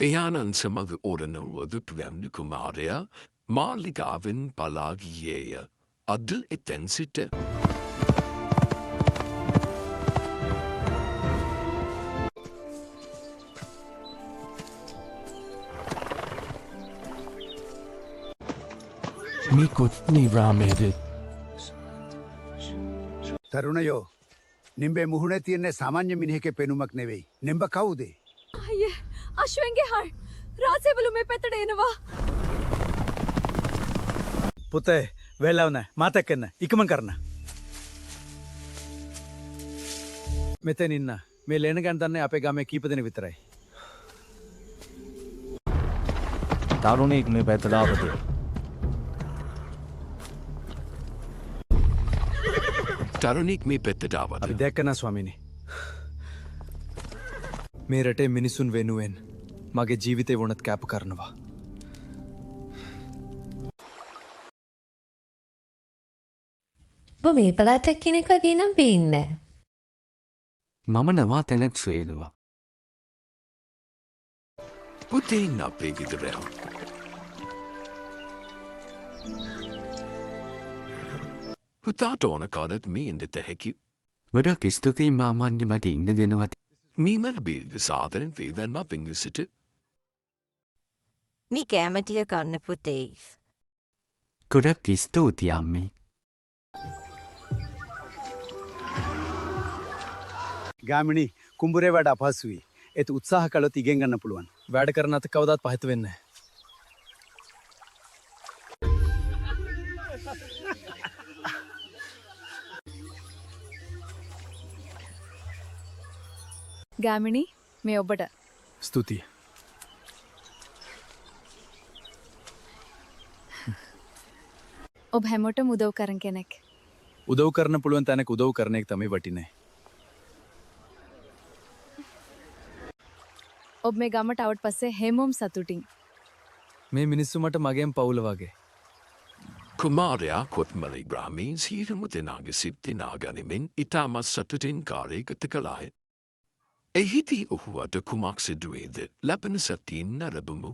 Eyanan samaga ordinal premnu kumaria, Marligavin palagiea, adil etensite. Mikotni Ramede. තරුණයෝ නිම්බේ මුහුණේ තියෙන්නේ සාමාන්‍ය මිනිහෙකේ පෙනුමක් නෙවෙයි. නිම්බ කවුද? අයියේ අශ්වයන්ගේ හාල් රාසෙවලු මේ පැත්තට එනවා. පුතේ වෙලාව නැහැ. මාත් එක්ක එන්න. ඉක්මන් කරන්න. මෙතන ඉන්න. මේ ලේන ගන්න දන්නේ අපේ ගමේ කීප දෙනෙක් විතරයි. තරුණෙක් මේ පැත්තට ආවද? තරුණෙක් මේ පැත්තට ආවද? අපි දැක්කනා ස්වාමීනි. මේ රටේ මිනිසුන් වෙනුවෙන් මගේ ජීවිතේ වුණත් කැප කරනවා. ඔබ මේ පළාතක් කෙනෙක් වගේ නම් පේන්නේ මම නවා තැනක් සොයනවා. පුතේ ඉන්න අපේ ගෙදර. පුතාට ඕන කාලත් මේ ඉඳට හැකි. ගොඩක් ස්තුතියි මාමන්ඩි මට ඉන්න දෙනවත්. මීමල් බීර්ග සාධනෙන් වේදන්ම පිංගසිට. මේ කෑමටිය කන්න පුතේ. ගොඩක් ස්තුතියි අම්මේ. ගාමිණි කුඹුරේ වැඩ අපහසුයි. ඒත් උත්සාහ කළොත් ඉගෙන් ගන්න පුළුවන්. වැඩ කරන අත කවදාත් පහත වෙන්නේ නැහැ. ගාමිණී මේ ඔබට. ස්තුතියි. ඔබ හැමෝටම උදව් කරන කෙනෙක්. උදව් කරන්න පුළුවන් තැනක උදව් කරන එක තමයි වටින්නේ. ඔබ මේ ගමට આવුත් පස්සේ හැමෝම සතුටින්. මේ මිනිස්සු මට මගෙන් පවුල වගේ. කුමාරයා කොත්මලි ග්‍රාමීන් සීරමු දෙනාගේ සිත් දෙනාගනිමින් ඉතාමත් සතුටින් කාර්යය ගත කළාය. එහිදී ඔහුවට කුමක් සිදුවේද ලැබෙන සතියෙන් නරඹමු.